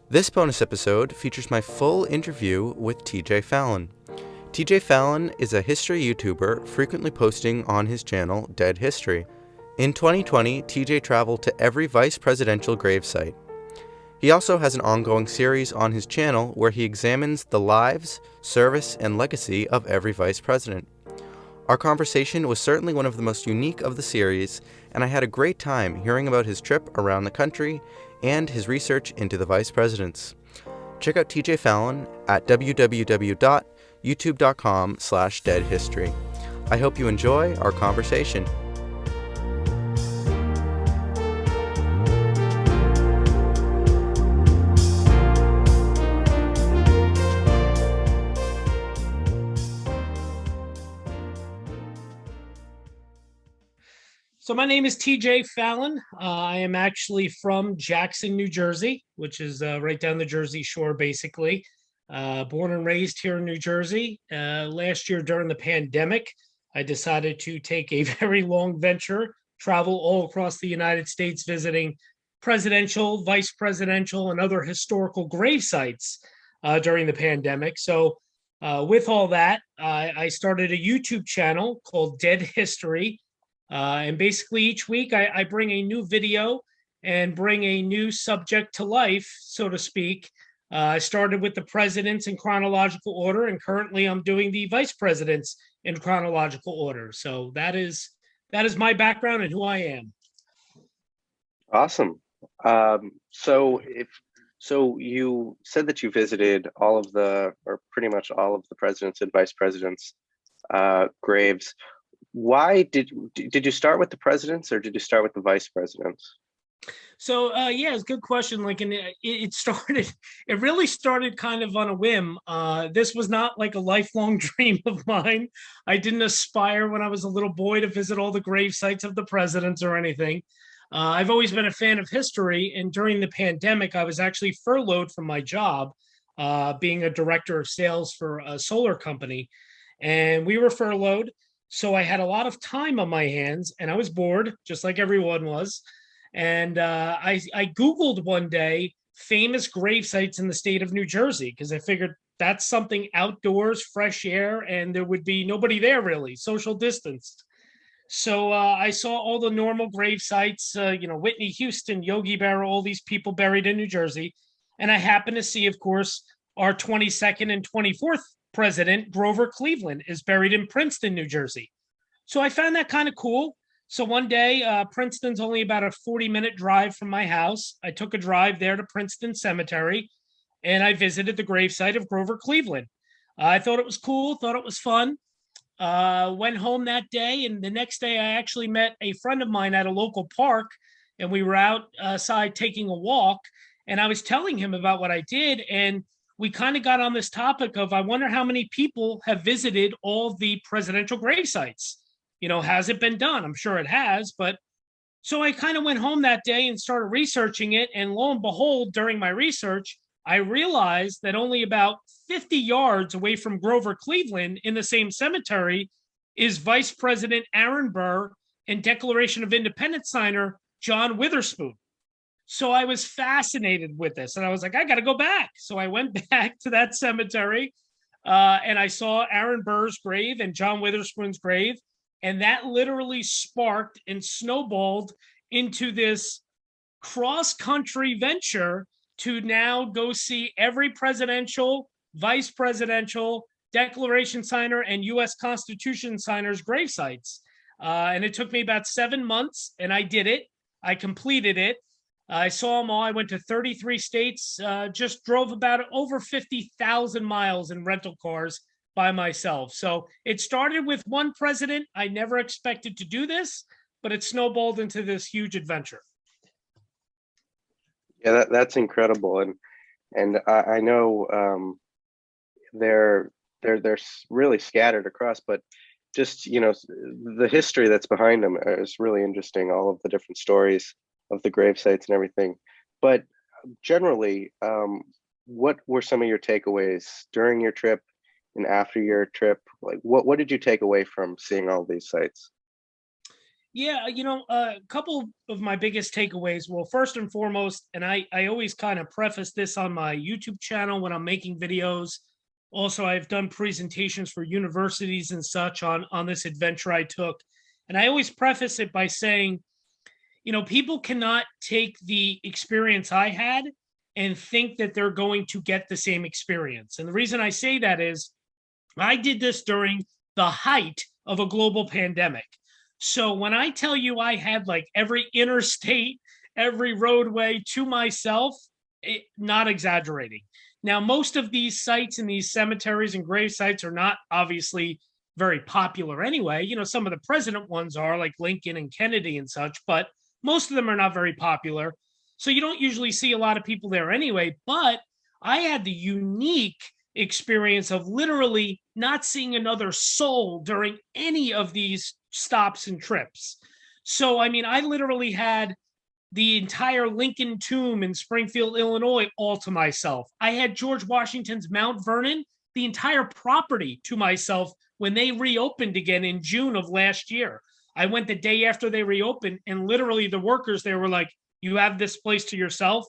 This bonus episode features my full interview with TJ Fallon. TJ Fallon is a history YouTuber frequently posting on his channel, Dead History. In 2020, TJ traveled to every vice presidential gravesite. He also has an ongoing series on his channel where he examines the lives, service, and legacy of every vice president. Our conversation was certainly one of the most unique of the series, and I had a great time hearing about his trip around the country and his research into the vice presidents. Check out TJ Fallon at www.youtube.com/deadhistory. I hope you enjoy our conversation. So my name is TJ Fallon. I am actually from Jackson, New Jersey, which is right down the Jersey Shore, basically. Born and raised here in New Jersey. Last year during the pandemic, I decided to take a very long venture, travel all across the United States, visiting presidential, vice presidential, and other historical grave sites during the pandemic. So with all that, I started a YouTube channel called Dead History. And basically, each week I bring a new video and bring a new subject to life, so to speak. I started with the presidents in chronological order, and currently I'm doing the vice presidents in chronological order. So that is my background and who I am. Awesome. So you said that you visited all of or pretty much all of the presidents and vice presidents' graves. Why did you start with the presidents or did you start with the vice presidents? So yeah, it's a good question. It started, it really started kind of on a whim. This was not like a lifelong dream of mine. I didn't aspire when I was a little boy to visit all the grave sites of the presidents or anything. I've always been a fan of history, and during the pandemic, I was actually furloughed from my job, being a director of sales for a solar company, and we were furloughed. So I had a lot of time on my hands, and I was bored, just like everyone was. And I Googled one day famous grave sites in the state of New Jersey because I figured that's something outdoors, fresh air, and there would be nobody there really, social distanced. So I saw all the normal grave sites, Whitney Houston, Yogi Berra, all these people buried in New Jersey. And I happened to see, of course, our 22nd and 24th president, Grover Cleveland, is buried in Princeton, New Jersey. So I found that kind of cool. So one day, Princeton's only about a 40-minute drive from my house. I took a drive there to Princeton Cemetery, and I visited the gravesite of Grover Cleveland. I thought it was cool, thought it was fun. Went home that day, and the next day I actually met a friend of mine at a local park, and we were outside taking a walk, and I was telling him about what I did, and we kind of got on this topic of I wonder how many people have visited all the presidential grave sites. Has it been done? I'm sure it has, but so I kind of went home that day and started researching it. And lo and behold, during my research, I realized that only about 50 yards away from Grover Cleveland in the same cemetery is Vice President Aaron Burr and Declaration of Independence signer John Witherspoon. So I was fascinated with this and I was like, I got to go back. So I went back to that cemetery and I saw Aaron Burr's grave and John Witherspoon's grave. And that literally sparked and snowballed into this cross country venture to now go see every presidential, vice presidential, declaration signer, and U.S. Constitution signers' grave sites. And it took me about 7 months, and I did it. I completed it. I saw them all. I went to 33 states, just drove about over 50,000 miles in rental cars by myself. So it started with one president. I never expected to do this, but it snowballed into this huge adventure. Yeah, that's incredible, and I know they're really scattered across, but just the history that's behind them is really interesting. All of the different stories of the grave sites and everything. But generally, what were some of your takeaways during your trip and after your trip? Like, what did you take away from seeing all these sites? Yeah, a couple of my biggest takeaways. Well, first and foremost, and I always kind of preface this on my YouTube channel when I'm making videos. Also, I've done presentations for universities and such on this adventure I took. And I always preface it by saying, people cannot take the experience I had and think that they're going to get the same experience. And the reason I say that is I did this during the height of a global pandemic. So when I tell you I had like every interstate, every roadway to myself, not exaggerating. Now, most of these sites and these cemeteries and grave sites are not obviously very popular anyway. Some of the president ones are like Lincoln and Kennedy and such, but most of them are not very popular. So you don't usually see a lot of people there anyway. But I had the unique experience of literally not seeing another soul during any of these stops and trips. So, I mean, I literally had the entire Lincoln tomb in Springfield, Illinois, all to myself. I had George Washington's Mount Vernon, the entire property to myself when they reopened again in June of last year. I went the day after they reopened, and literally the workers there were like, "You have this place to yourself?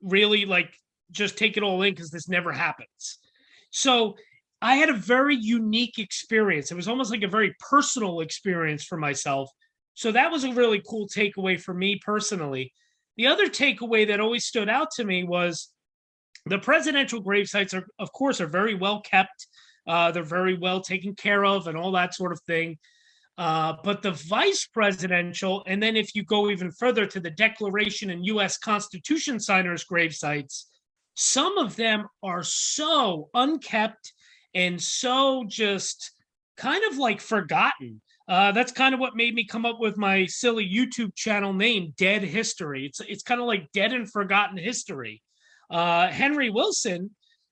Really, like, just take it all in because this never happens." So I had a very unique experience. It was almost like a very personal experience for myself. So that was a really cool takeaway for me personally. The other takeaway that always stood out to me was the presidential grave sites are, of course, are very well kept. They're very well taken care of and all that sort of thing. But the vice presidential, and then if you go even further to the Declaration and U.S. Constitution signers' grave sites, some of them are so unkept and so just kind of like forgotten. That's kind of what made me come up with my silly YouTube channel name, Dead History. It's kind of like dead and forgotten history. Henry Wilson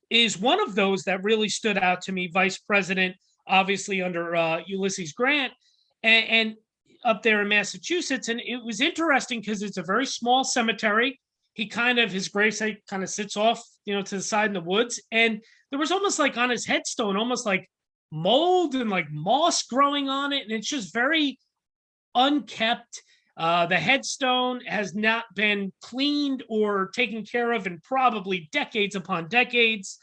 is one of those that really stood out to me, vice president, obviously under Ulysses Grant, and up there in Massachusetts. And it was interesting because it's a very small cemetery. His gravesite kind of sits off, to the side in the woods. And there was almost like on his headstone, almost like mold and like moss growing on it. And it's just very unkept. The headstone has not been cleaned or taken care of in probably decades upon decades.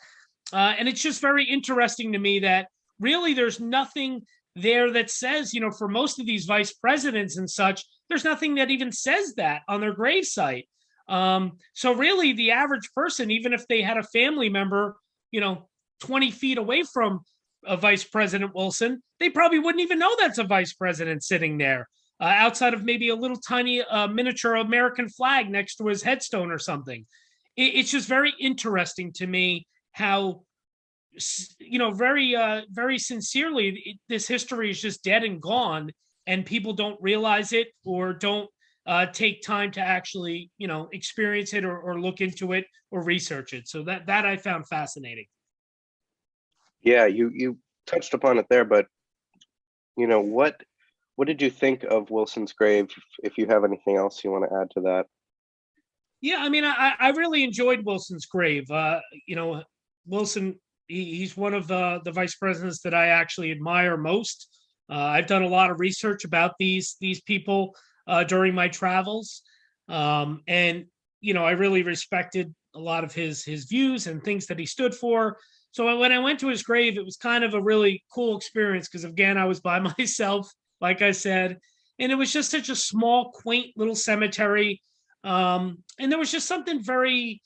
And it's just very interesting to me that really there's nothing there that says, for most of these vice presidents and such, there's nothing that even says that on their gravesite. So really the average person, even if they had a family member, 20 feet away from a Vice President Wilson, they probably wouldn't even know that's a vice president sitting there, outside of maybe a little tiny miniature American flag next to his headstone or something. It's just very interesting to me how, very sincerely, this history is just dead and gone, and people don't realize it or don't take time to actually, experience it or look into it or research it. So that I found fascinating. Yeah, you touched upon it there, but what did you think of Wilson's grave? If you have anything else you want to add to that. Yeah, I mean, I really enjoyed Wilson's grave. Wilson, he's one of the vice presidents that I actually admire most. I've done a lot of research about these people during my travels, and I really respected a lot of his views and things that he stood for. So when I went to his grave, it was kind of a really cool experience because, again, I was by myself, like I said, and it was just such a small, quaint little cemetery. And there was just something very,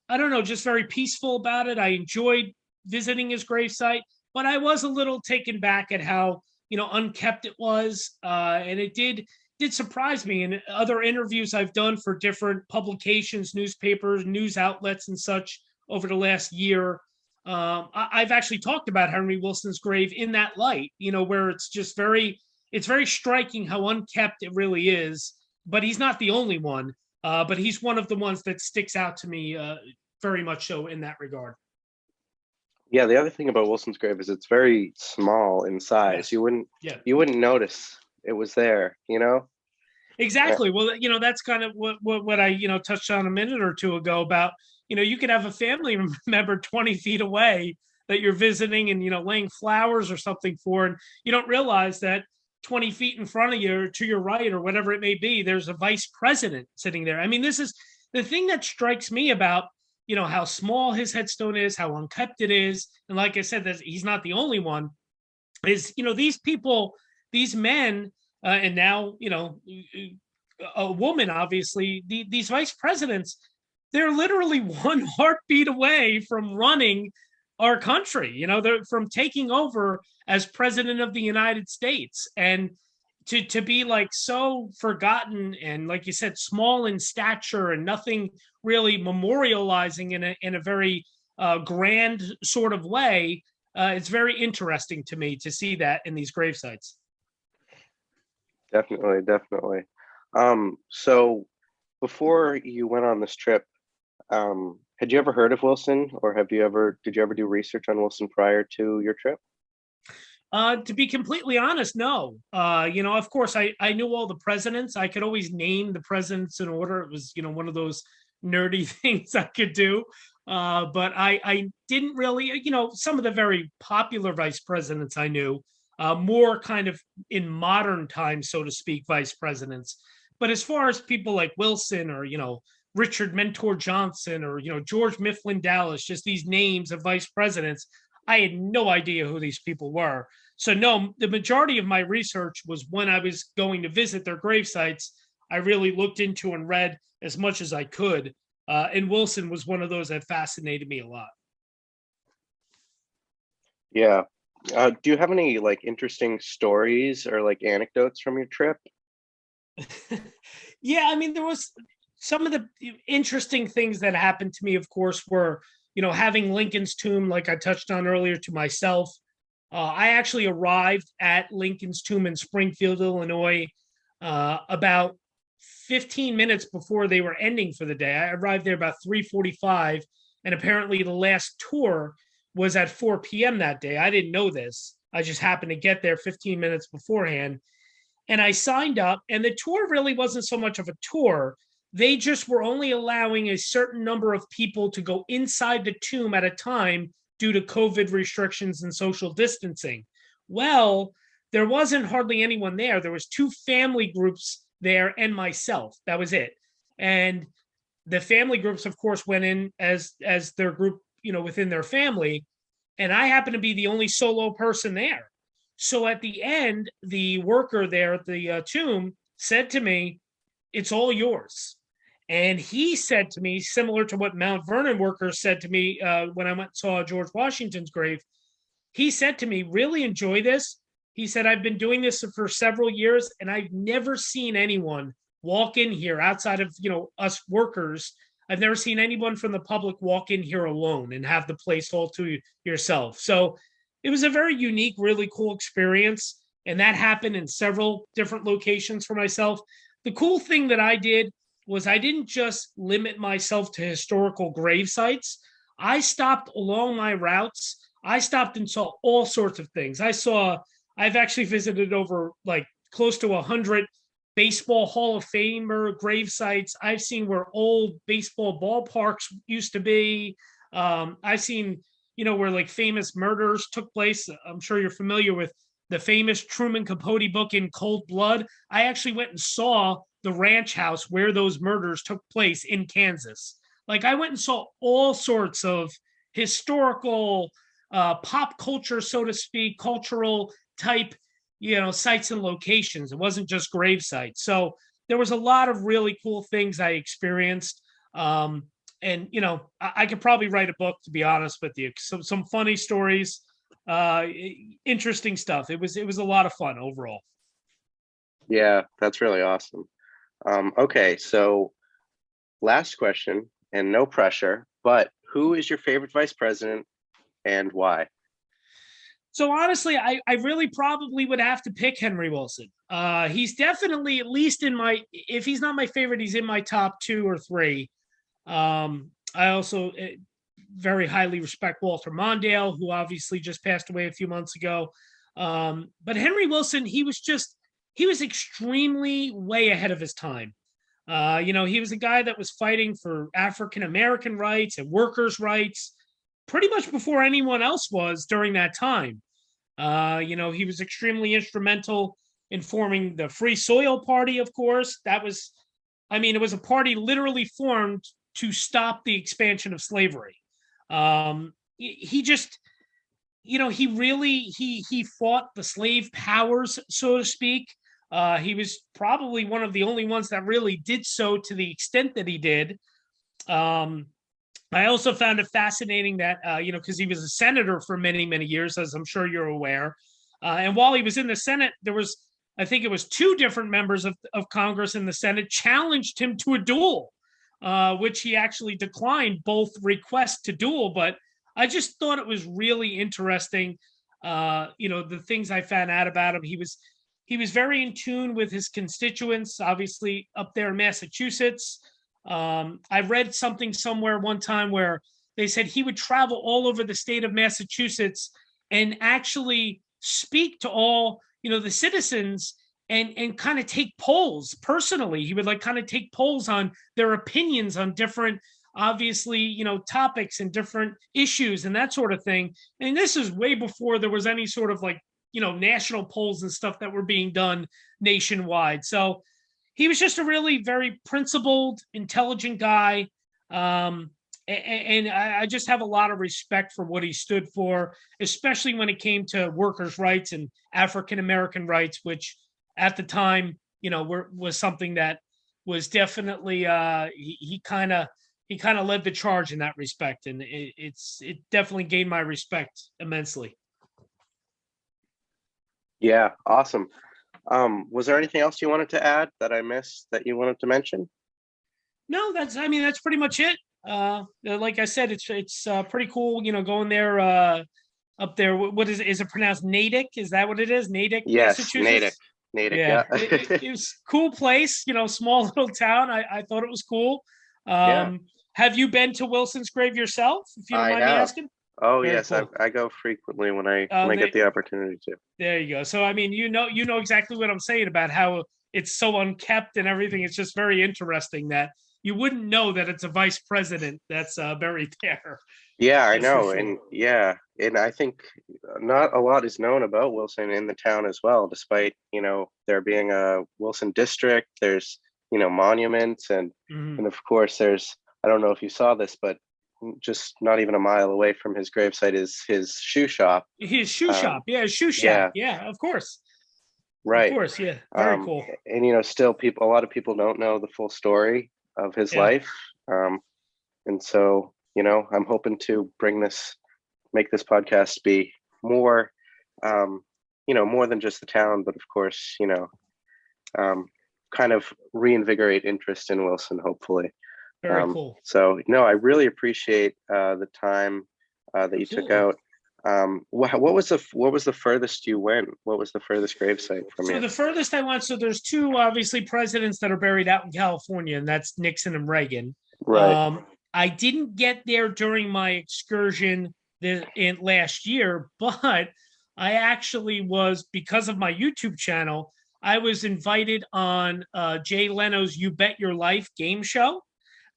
I don't know, just very peaceful about it. I enjoyed visiting his gravesite, but I was a little taken back at how, unkept it was. And it did surprise me. In other interviews I've done for different publications, newspapers, news outlets and such over the last year, I've actually talked about Henry Wilson's grave in that light, where it's just it's very striking how unkept it really is. But he's not the only one. But he's one of the ones that sticks out to me very much so in that regard. Yeah, the other thing about Wilson's grave is it's very small in size. Yes. You wouldn't notice it was there, Exactly. Well, that's kind of what I, touched on a minute or two ago about, you could have a family member 20 feet away that you're visiting and, laying flowers or something for, and you don't realize that 20 feet in front of you or to your right or whatever it may be, there's a vice president sitting there. I mean, this is the thing that strikes me about, how small his headstone is, how unkept it is. And like I said, that he's not the only one, is, these people, these men, and now, a woman, obviously, these vice presidents, they're literally one heartbeat away from running our country. They're from taking over as president of the United States. And to be like so forgotten and, like you said, small in stature and nothing really memorializing in a very grand sort of way, it's very interesting to me to see that in these grave sites. Definitely. So before you went on this trip, had you ever heard of Wilson, or did you ever do research on Wilson prior to your trip? To be completely honest, no. Of course, I knew all the presidents. I could always name the presidents in order. It was, one of those nerdy things I could do. But I didn't really, some of the very popular vice presidents I knew, more kind of in modern times, so to speak, vice presidents. But as far as people like Wilson or, Richard Mentor Johnson or, George Mifflin Dallas, just these names of vice presidents, I had no idea who these people were. So no, the majority of my research was when I was going to visit their grave sites. I really looked into and read as much as I could. And Wilson was one of those that fascinated me a lot. Yeah. Do you have any like interesting stories or like anecdotes from your trip? Yeah, I mean, there was some of the interesting things that happened to me, of course, were, having Lincoln's tomb, like I touched on earlier, to myself. I actually arrived at Lincoln's tomb in Springfield, Illinois, about 15 minutes before they were ending for the day. I arrived there about 3:45, and apparently the last tour was at 4 p.m. that day. I didn't know this. I just happened to get there 15 minutes beforehand. And I signed up, and the tour really wasn't so much of a tour. They just were only allowing a certain number of people to go inside the tomb at a time due to COVID restrictions and social distancing. Well, there wasn't hardly anyone there. There was 2 family groups there and myself. That was it. And the family groups, of course, went in as their group, within their family. And I happened to be the only solo person there. So at the end, the worker there at the tomb said to me, "It's all yours." And he said to me, similar to what Mount Vernon workers said to me when I went and saw George Washington's grave, he said to me, "Really enjoy this." He said, "I've been doing this for several years, and I've never seen anyone walk in here outside of, us workers. I've never seen anyone from the public walk in here alone and have the place all to yourself." So it was a very unique, really cool experience. And that happened in several different locations for myself. The cool thing that I did was I didn't just limit myself to historical grave sites. I stopped along my routes. I stopped and saw all sorts of things. I've actually visited over like close to 100 baseball Hall of Famer grave sites. I've seen where old baseball ballparks used to be. I've seen, where like famous murders took place. I'm sure you're familiar with the famous Truman Capote book In Cold Blood. I actually went and saw the ranch house where those murders took place in Kansas. Like I went and saw all sorts of historical, pop culture, so to speak, cultural type, sites and locations. It wasn't just grave sites. So there was a lot of really cool things I experienced. And I could probably write a book, to be honest with you. Some funny stories, interesting stuff. It was a lot of fun overall. Yeah, that's really awesome. Okay, so last question, and no pressure, but who is your favorite vice president and why? So honestly, I really probably would have to pick Henry Wilson. He's definitely, at least if he's not my favorite, he's in my top 2 or 3. I also very highly respect Walter Mondale, who obviously just passed away a few months ago. But Henry Wilson, he was extremely way ahead of his time. He was a guy that was fighting for African-American rights and workers' rights pretty much before anyone else was during that time. He was extremely instrumental in forming the Free Soil Party, of course. That was, I mean, it was a party literally formed to stop the expansion of slavery. He just, he really, he fought the slave powers, so to speak. He was probably one of the only ones that really did so to the extent that he did. I also found it fascinating that, because he was a senator for many, many years, as I'm sure you're aware. And while he was in the Senate, there was, I think it was two different members of Congress in the Senate challenged him to a duel, which he actually declined both requests to duel. But I just thought it was really interesting. The things I found out about him. He was very in tune with his constituents, obviously up there in Massachusetts. I read something somewhere one time where they said he would travel all over the state of Massachusetts and actually speak to all, the citizens and kind of take polls personally. He would like kind of take polls on their opinions on different, obviously, topics and different issues and that sort of thing. And this is way before there was any sort of like, national polls and stuff that were being done nationwide. So he was just a really very principled, intelligent guy. And I just have a lot of respect for what he stood for, especially when it came to workers' rights and African-American rights, which at the time, was something that was definitely, he kind of led the charge in that respect. And it definitely gained my respect immensely. Yeah, awesome. Was there anything else you wanted to add that I missed that you wanted to mention? No, that's pretty much it. Like I said, it's pretty cool, going there, up there. What is it pronounced Natick? Is that what it is? Natick, Yes, Massachusetts? Natick, Yeah. yeah. It was a cool place, small little town. I thought it was cool. Yeah. Have you been to Wilson's grave yourself, if you don't mind me asking? Oh, Very yes, cool. I go frequently when I get the opportunity to. There you go. So, I mean, you know exactly what I'm saying about how it's so unkept and everything. It's just very interesting that you wouldn't know that it's a vice president that's buried there. Yeah, I That's for know. sure. And yeah, and I think not a lot is known about Wilson in the town as well, despite, there being a Wilson district, there's, monuments and of course there's, I don't know if you saw this, but just not even a mile away from his gravesite is his shoe shop. His shoe shop. Yeah, his shoe shop. Yeah, of course. Right. Of course, yeah. Very cool. And still a lot of people don't know the full story of his life. And so, I'm hoping to make this podcast be more, more than just the town, but of course, kind of reinvigorate interest in Wilson, hopefully. Very cool. So, no, I really appreciate the time that you took out. What was the furthest you went? What was the furthest gravesite from you? So the furthest I went, so there's two obviously presidents that are buried out in California, and that's Nixon and Reagan. Right. I didn't get there during my excursion in last year, but I actually was, because of my YouTube channel, I was invited on Jay Leno's You Bet Your Life game show.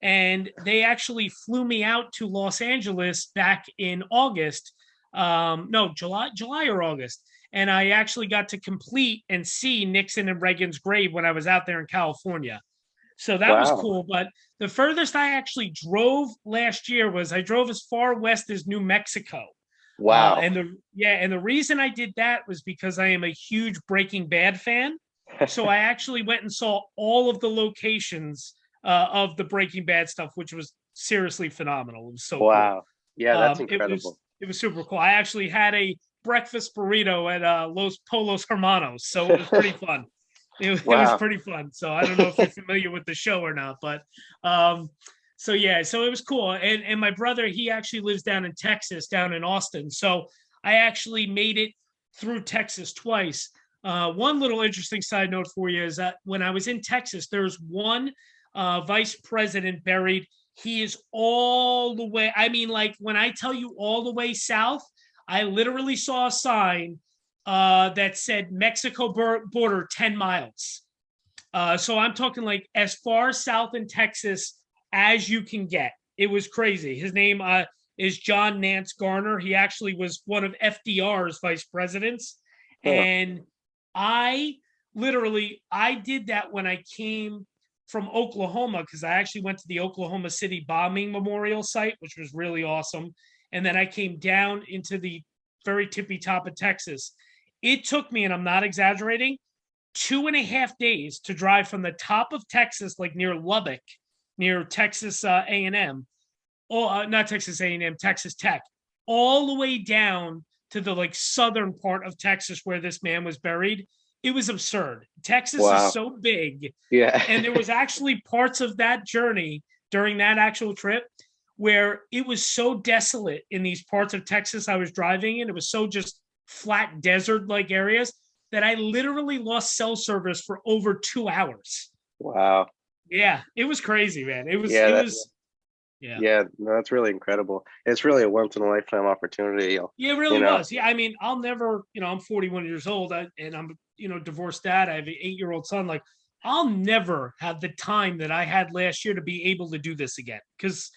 And they actually flew me out to Los Angeles back in August. July or August. And I actually got to complete and see Nixon and Reagan's grave when I was out there in California. So that was cool. But the furthest I actually drove last year was I drove as far west as New Mexico. Wow. And the reason I did that was because I am a huge Breaking Bad fan. So I actually went and saw all of the locations of the Breaking Bad stuff, which was seriously phenomenal. It was so cool. Yeah, that's incredible. It was super cool. I actually had a breakfast burrito at Los Polos Hermanos, so it was pretty fun. It was pretty fun. So I don't know if you're familiar with the show or not, but so it was cool. And my brother, he actually lives down in Texas, down in Austin. So I actually made it through Texas twice. One little interesting side note for you is that when I was in Texas, there's one vice president buried. He is all the way. I mean, like when I tell you all the way south, I literally saw a sign that said Mexico border 10 miles. So I'm talking like as far south in Texas as you can get. It was crazy. His name is John Nance Garner. He actually was one of FDR's vice presidents. And I literally, I did that when I came from Oklahoma, because I actually went to the Oklahoma City bombing memorial site, which was really awesome. And then I came down into the very tippy top of Texas. It took me, and I'm not exaggerating, 2.5 days to drive from the top of Texas, like near Lubbock, near Texas A&M, or not Texas A&M, Texas Tech, all the way down to the like southern part of Texas where this man was buried. It was absurd. Texas is Wow. so big. Yeah. And there was actually parts of that journey during that actual trip where it was so desolate in these parts of Texas I was driving in. It was so just flat desert like areas that I literally lost cell service for over 2 hours. Wow. Yeah, it was crazy, man. Yeah. Yeah, no, that's really incredible. It's really a once in a lifetime opportunity. Yeah, it really was. Yeah, I mean, I'll never, I'm 41 years old and I'm, divorced dad. I have an 8-year-old son. Like, I'll never have the time that I had last year to be able to do this again. Because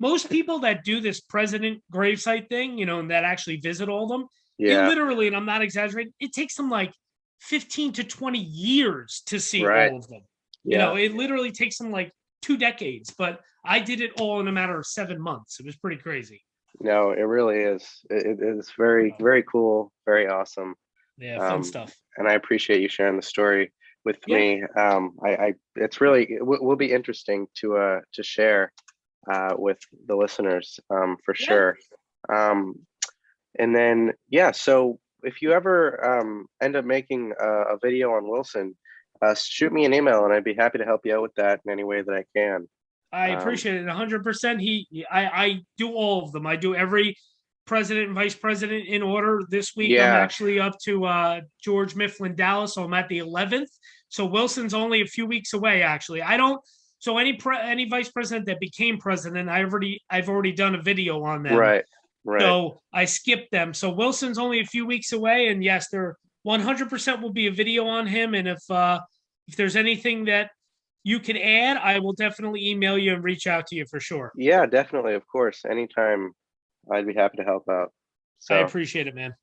most people that do this president gravesite thing, and that actually visit all of them, it Yeah, literally, and I'm not exaggerating, it takes them like 15 to 20 years to see right. all of them. Yeah. It literally takes them like 2 decades, but I did it all in a matter of 7 months. It was pretty crazy. No, it really is. It is very, very cool, very awesome. Yeah, fun stuff. And I appreciate you sharing the story with Yeah. me. It's really, it will be interesting to share with the listeners, for Yeah. sure. And then, yeah, so if you ever end up making a video on Wilson, shoot me an email and I'd be happy to help you out with that in any way that I can. I appreciate it 100%. I do all of them. I do every president and vice president in order. This week, I'm Yeah. actually up to George Mifflin, Dallas. So I'm at the 11th. So Wilson's only a few weeks away, actually. So any vice president that became president, I've already done a video on them. Right. So I skipped them. So Wilson's only a few weeks away, and yes, there 100% will be a video on him. And if there's anything that you can add, I will definitely email you and reach out to you for sure. Yeah, definitely. Of course. Anytime, I'd be happy to help out. I appreciate it, man.